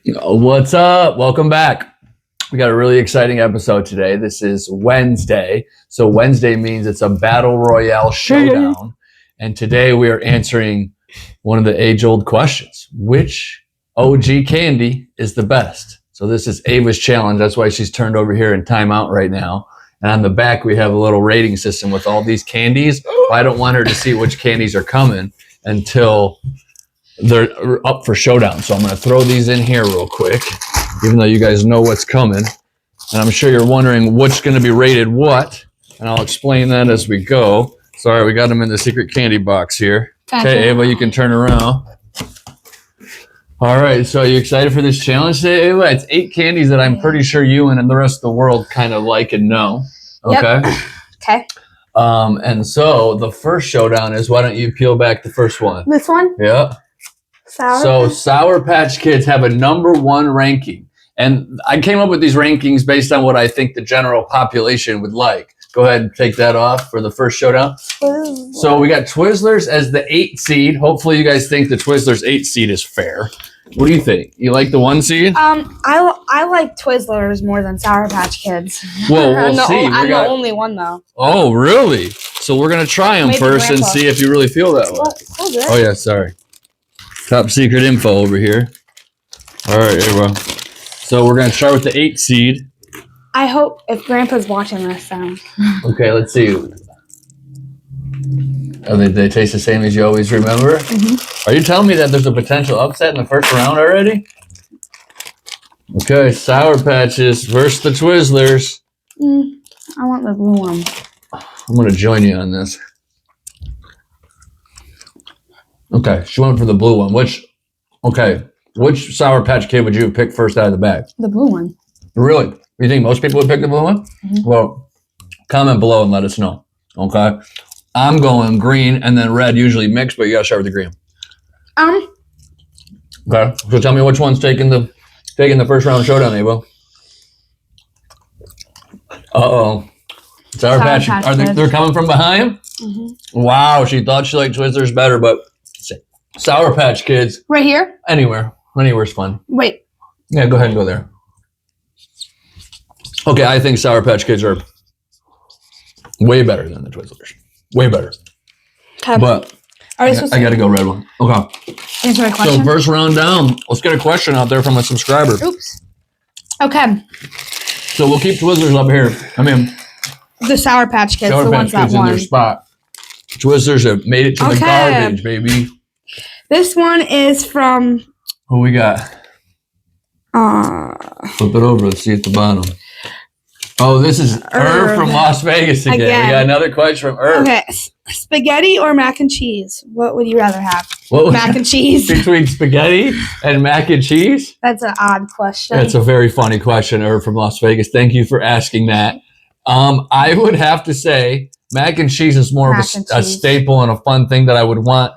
What's up? Welcome back. We got a really exciting episode today. This is Wednesday. So Wednesday means it's a Battle Royale showdown. And today we are answering one of the age-old questions. Which OG candy is the best? So this is Ava's challenge. That's why she's turned over here in timeout right now. And on the back, we have a little rating system with all these candies. I don't want her to see which candies are coming until they're up for showdown. So I'm going to throw these in here real quick, even though you guys know what's coming. And I'm sure you're wondering what's going to be rated what. And I'll explain that as we go. Sorry, we got them in the secret candy box here. Okay, Ava, you can turn around. All right, so are you excited for this challenge today, Ava? It's 8 candies that I'm pretty sure you and the rest of the world kind of like and know. Okay? Yep. Okay. And so the first showdown is, why don't you peel back the first one? This one? Yeah. So Sour Patch Kids have a #1 ranking. And I came up with these rankings based on what I think the general population would like. Go ahead and take that off for the first showdown. So we got Twizzlers as the 8 seed. Hopefully you guys think the Twizzlers 8 seed is fair. What do you think? You like the 1 seed? I like Twizzlers more than Sour Patch Kids. Well, we'll see. I'm the only one though. Oh, really? So we're going to try them first and see if you really feel that way. Oh, yeah, sorry. Top secret info over here. All right, Ava. So we're going to start with the 8 seed. I hope if Grandpa's watching this, then. Okay, let's see. Oh, they taste the same as you always remember? Mm-hmm. Are you telling me that there's a potential upset in the first round already? Okay, Sour Patches versus the Twizzlers. I want the blue one. I'm going to join you on this. Okay, she went for the blue one. Which Sour Patch Kid would you have picked first out of the bag? The blue one. Really? You think most people would pick the blue one? Mm-hmm. Well, comment below and let us know. Okay? I'm going green and then red, usually mixed, but you gotta start with the green. Okay. So tell me which one's taking the first round showdown, Ava. Uh-oh. Sour Patch. They're coming from behind? Mm-hmm. Wow, she thought she liked Twizzlers better, but Sour Patch Kids. Right here? Anywhere's fun. Wait. Yeah, go ahead and go there. Okay, I think Sour Patch Kids are way better than the Twizzlers. Way better. Okay. But I got to go red one. Okay. Answer my question. So first round down, let's get a question out there from a subscriber. Oops. Okay. So we'll keep Twizzlers up here. I mean, the Sour Patch Kids, Sour the Patch ones Kids that won. in their spot. Twizzlers have made it to the garbage, baby. This one is from. Who we got? Flip it over. Let's see at the bottom. Oh, this is Irv from Las Vegas again. We got another question from Irv. Okay, spaghetti or mac and cheese? What would you rather have? Mac and cheese. Between spaghetti and mac and cheese? That's an odd question. That's a very funny question, Irv from Las Vegas. Thank you for asking that. I would have to say mac and cheese is more of a staple and a fun thing that I would want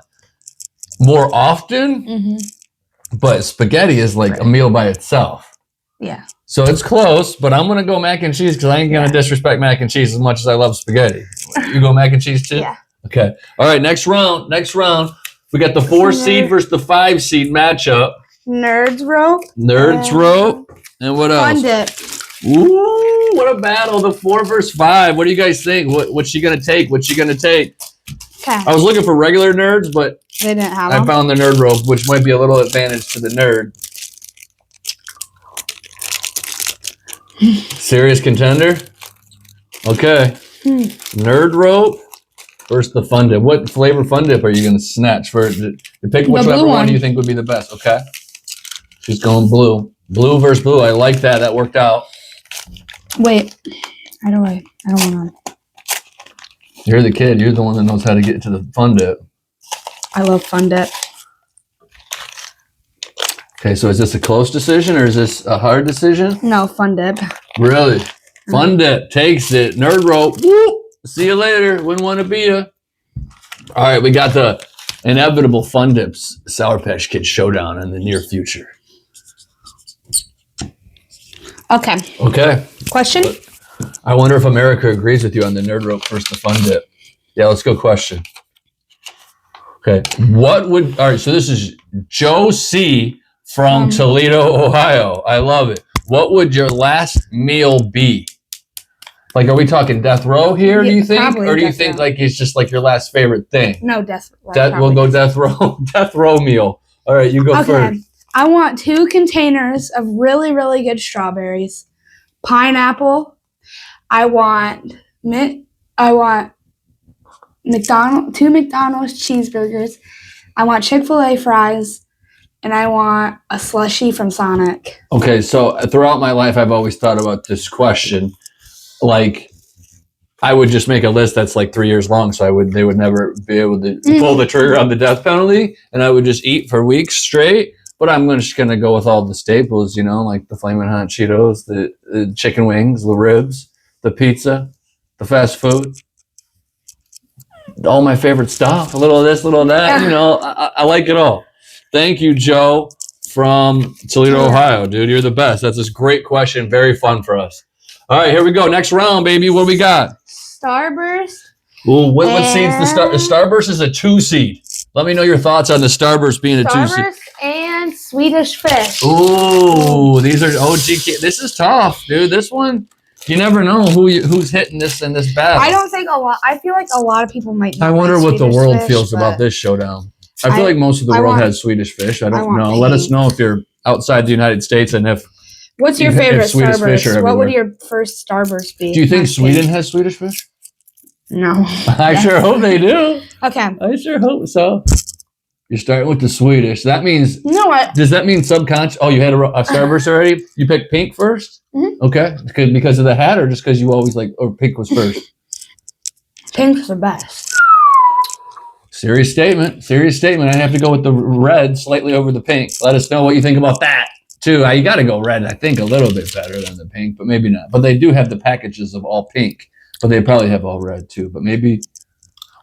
more often. Mm-hmm. But spaghetti is like a meal by itself. Yeah. So it's close, but I'm going to go mac and cheese because I ain't going to disrespect mac and cheese as much as I love spaghetti. You go mac and cheese too? Yeah. Okay. All right, next round. We got the 4 seed versus the 5 seed matchup. Nerds Rope. And what else? Fun Dip. Ooh, what a battle. The 4 versus 5. What do you guys think? What's she going to take? Okay. I was looking for regular nerds, but they didn't have them. I found the Nerd Rope, which might be a little advantage to the nerd. Serious contender? Okay. Nerd Rope versus the Fun Dip. What flavor Fun Dip are you going to snatch for? Pick whichever one you think would be the best, okay? She's going blue. Blue versus blue. I like that. That worked out. Wait. I don't want to. You're the kid. You're the one that knows how to get to the Fun Dip. I love Fun Dip. Okay, so is this a close decision or is this a hard decision? No, Fun Dip. Really? Fun Dip takes it. Nerd Rope. Woo! See you later. Wouldn't want to be you. All right, we got the inevitable Fun Dips Sour Patch Kids showdown in the near future. Okay. Question? I wonder if America agrees with you on the Nerd Rope versus the Fun Dip. Yeah, let's go question. Okay. All right, so this is Joe C. from Toledo, Ohio. I love it. What would your last meal be? Like, are we talking death row here, do you think? Or do you think like it's just like your last favorite thing? No, death row. We'll go death row. Death row meal. All right, you go first. I want 2 containers of really, really good strawberries. Pineapple. I want 2 McDonald's cheeseburgers. I want Chick-fil-A fries, and I want a slushie from Sonic. Okay, so throughout my life, I've always thought about this question. Like, I would just make a list that's like 3 years long, so they would never be able to pull the trigger on the death penalty, and I would just eat for weeks straight. But I'm just gonna go with all the staples, like the Flamin' Hot Cheetos, the chicken wings, the ribs, the pizza, the fast food, all my favorite stuff. A little of this, a little of that. I like it all. Thank you, Joe from Toledo, Ohio, dude. You're the best. That's a great question. Very fun for us. All right, here we go. Next round, baby. What do we got? Starburst. Ooh, what seed's the Starburst is a 2 seed. Let me know your thoughts on the Starburst being a 2 seed. Starburst and Swedish Fish. Ooh, these are OG. This is tough, dude. This one, you never know who's hitting this in this battle. I don't think a lot. I feel like a lot of people might. I wonder what the world feels about this showdown. I feel like most of the world has Swedish Fish. I don't know. Let us know if you're outside the United States and if. What's your favorite Starburst? What would your first Starburst be? Do you think Sweden has Swedish Fish? No. I sure hope they do. Okay. I sure hope so. You're starting with the Swedish. That means. You know what? Does that mean subconscious? Oh, you had a Starburst already? You picked pink first? Mm-hmm. Okay. Because of the hat or just because you always or pink was first? Pink's the best. Serious statement. I have to go with the red slightly over the pink. Let us know what you think about that. Too. You got to go red, I think, a little bit better than the pink, but maybe not. But they do have the packages of all pink, but they probably have all red too. But maybe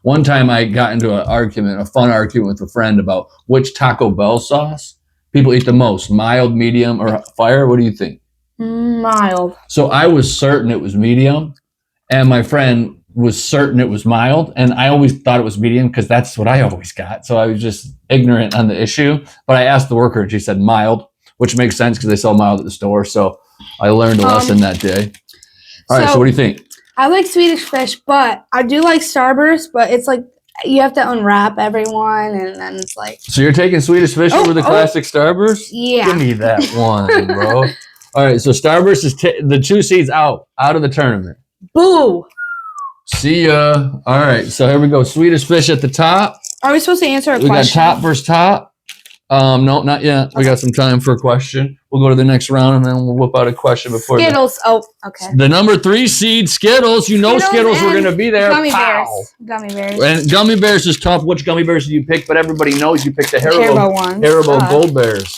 one time I got into a fun argument with a friend about which Taco Bell sauce people eat the most, mild, medium, or fire. What do you think? Mild. So I was certain it was medium, and my friend was certain it was mild, and I always thought it was medium because that's what I always got. So I was just ignorant on the issue. But I asked the worker, and she said mild, which makes sense because they sell mild at the store. So I learned a lesson that day. All right, so what do you think? I like Swedish Fish, but I do like Starburst, but it's like you have to unwrap everyone, and then it's like... So you're taking Swedish Fish over the classic Starburst? Yeah. Give me that one, bro. All right, so Starburst is the 2 seeds out of the tournament. Boo. See ya. All right, so here we go. Swedish Fish at the top. Are we supposed to answer a question? We got top versus top. No, not yet. Okay. We got some time for a question. We'll go to the next round, and then we'll whip out a question before Skittles. Okay. The number 3 seed, Skittles. Skittles were going to be there. Gummy bears. And gummy bears is tough. Which gummy bears did you pick? But everybody knows you picked the Haribo ones. Haribo Gold Bears.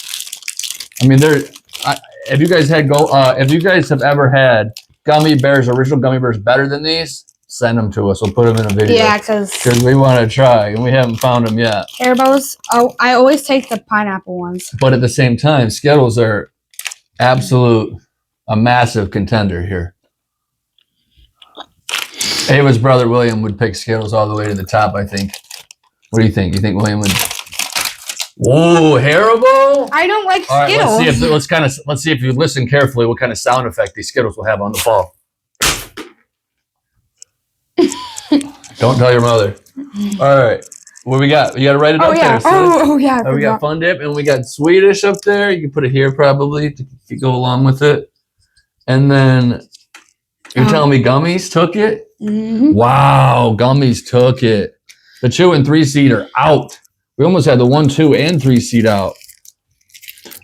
I mean, if you guys have ever had gummy bears, original gummy bears, better than these, send them to us. We'll put them in a video. Yeah, because we want to try, and we haven't found them yet. Haribo's. I always take the pineapple ones. But at the same time, Skittles are a massive contender here. Ava's brother William would pick Skittles all the way to the top, I think. What do you think? You think William would? Whoa, Haribo! I don't like all Skittles. Right, let's see if you listen carefully what kind of sound effect these Skittles will have on the fall. Don't tell your mother. All right. What we got? You got to write it up there. Oh, yeah. We got Fun Dip, and we got Swedish up there. You can put it here probably to go along with it. And then you're telling me Gummies took it? Mm-hmm. Wow, Gummies took it. The 2 and 3 seed are out. We almost had the 1, 2, and 3 seed out.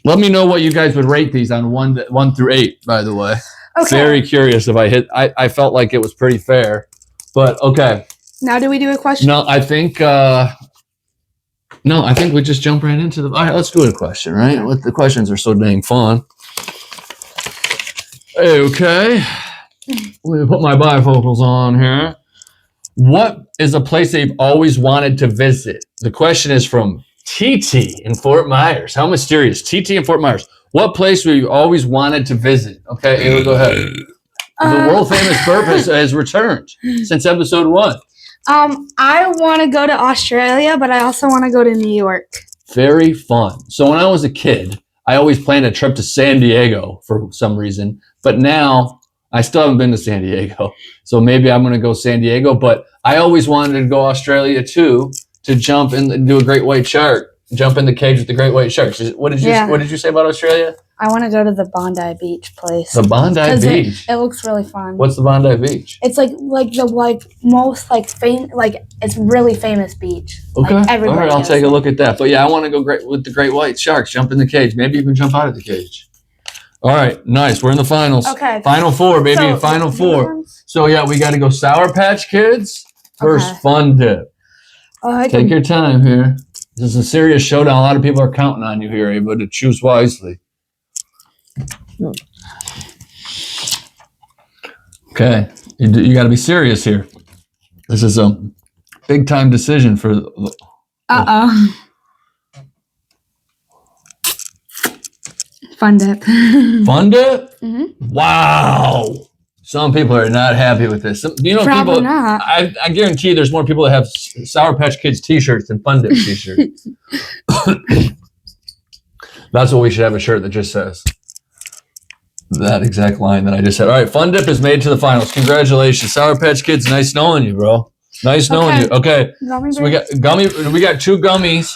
Let me know what you guys would rate these on 1 through 8, by the way. Okay. Very curious if I felt like it was pretty fair. But okay. Now do we do a question? No, I think we just jump right into all right, let's do a question, right? Okay. The questions are so dang fun. Okay. Let me put my bifocals on here. What is a place that you've always wanted to visit? The question is from TT in Fort Myers. How mysterious. TT in Fort Myers. What place have you always wanted to visit? Okay, Ava, go ahead. The world famous burp has returned since episode 1. I want to go to Australia, but I also want to go to New York. Very fun. So when I was a kid, I always planned a trip to San Diego for some reason, but now I still haven't been to San Diego. So maybe I'm going to go San Diego, but I always wanted to go Australia too, to jump and do a great white shark, jump in the cage with the great white sharks. What did you say about Australia? I want to go to the Bondi Beach place. The Bondi Beach. It looks really fun. What's the Bondi Beach? It's the most famous, it's really famous beach. Okay. Like, everybody all right, I'll goes take a there. look at that. But yeah, I want to go with the great white sharks, jump in the cage. Maybe even jump out of the cage. All right, nice. We're in the finals. Okay. Final four, baby. So, Final four. So yeah, we got to go Sour Patch Kids versus Fun Dip. Take your time here. This is a serious showdown. A lot of people are counting on you here, Ava, to choose wisely. Okay, you got to be serious here. This is a big time decision for. Fun Dip. Fun Dip? Mm-hmm. Wow. Some people are not happy with this. Probably people. Not. I guarantee there's more people that have Sour Patch Kids T-shirts than Fun Dip T-shirts. That's what we should have a shirt that just says that exact line that I just said. All right, Fun Dip is made to the finals. Congratulations, Sour Patch Kids. Nice knowing you, bro. Nice knowing you. Okay, so we got two gummies,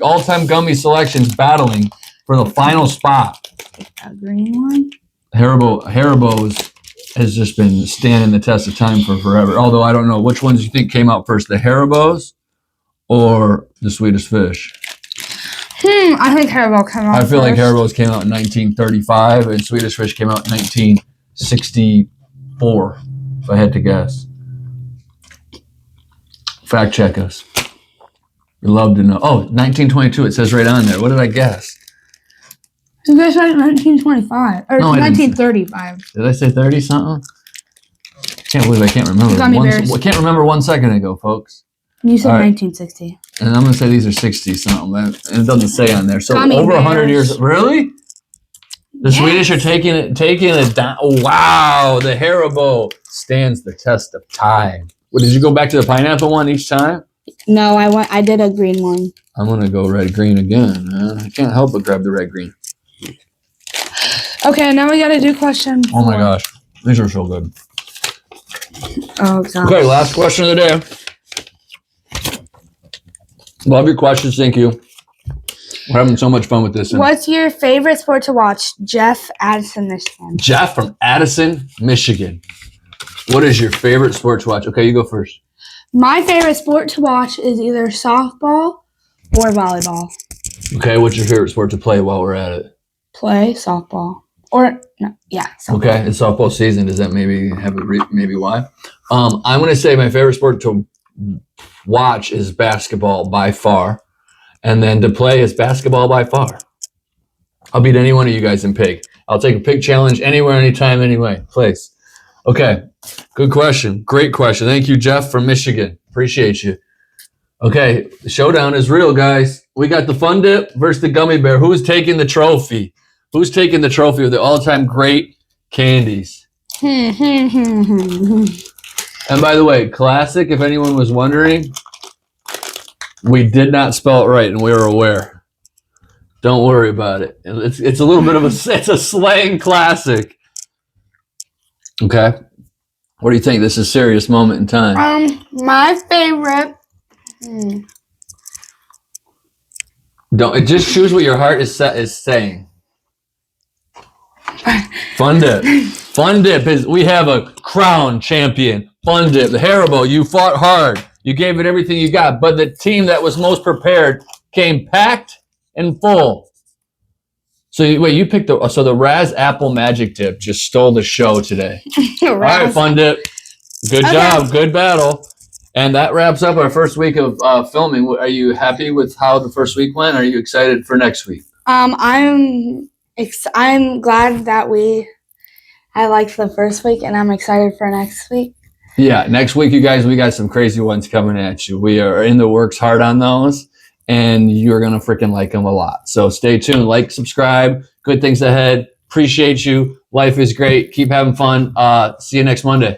all-time gummy selections battling for the final spot. A green one. Haribo's has just been standing the test of time for forever. Although I don't know which ones you think came out first, the Haribo's or the Swedish Fish. I think Haribo came out. I feel like Haribo's came out in 1935 and Swedish Fish came out in 1964, if I had to guess. Fact check us. We'd love to know. Oh, 1922, it says right on there. What did I guess? You guys said 1925 or No, 1935. Did I say 30 something? Can't believe I can't remember. Gummy bears. Can't remember 1 second ago, folks. You said All right. 1960. And I'm going to say these are 60 something. And it doesn't say on there. So Gummy over 100 bears. years. Really? The Swedish are taking it down. Oh, wow. The Haribo stands the test of time. Well, did you go back to the pineapple one each time? No, I did a green one. I'm going to go red-green again, man. I can't help but grab the red-green. Okay, now we got to do question 4. Oh, my gosh. These are so good. Oh, gosh. Okay, last question of the day. Love your questions. Thank you. We're having so much fun with this. What's your favorite sport to watch? Jeff, Addison, Michigan. Jeff from Addison, Michigan. What is your favorite sport to watch? Okay, you go first. My favorite sport to watch is either softball or volleyball. Okay, what's your favorite sport to play while we're at it? Play softball. Softball. Okay, it's softball season. Does that maybe have maybe why? I'm going to say my favorite sport to watch is basketball by far. And then to play is basketball by far. I'll beat any one of you guys in pig. I'll take a pig challenge anywhere, anytime, anyway. Place. Okay, good question. Great question. Thank you, Jeff from Michigan. Appreciate you. Okay, the showdown is real, guys. We got the Fun Dip versus the Gummy Bear. Who's taking the trophy? Who's taking the trophy of the all-time great candies? And by the way, classic, if anyone was wondering, we did not spell it right, and we were aware. Don't worry about it. It's a little bit of it's a slang classic. Okay. What do you think? This is a serious moment in time. My favorite. Don't just choose what your heart is saying. Fun Dip. Fun Dip is we have a crown champion. Fun Dip. The Haribo, you fought hard. You gave it everything you got, but the team that was most prepared came packed and full. So you picked the Raz Apple Magic Dip just stole the show today. All right, Fun Dip. Good job. Good battle. And that wraps up our first week of filming. Are you happy with how the first week went? Are you excited for next week? I'm glad that I liked the first week, and I'm excited for next week. Yeah, next week, you guys, we got some crazy ones coming at you. We are in the works hard on those, and you're going to freaking like them a lot. So stay tuned. Like, subscribe. Good things ahead. Appreciate you. Life is great. Keep having fun. See you next Monday.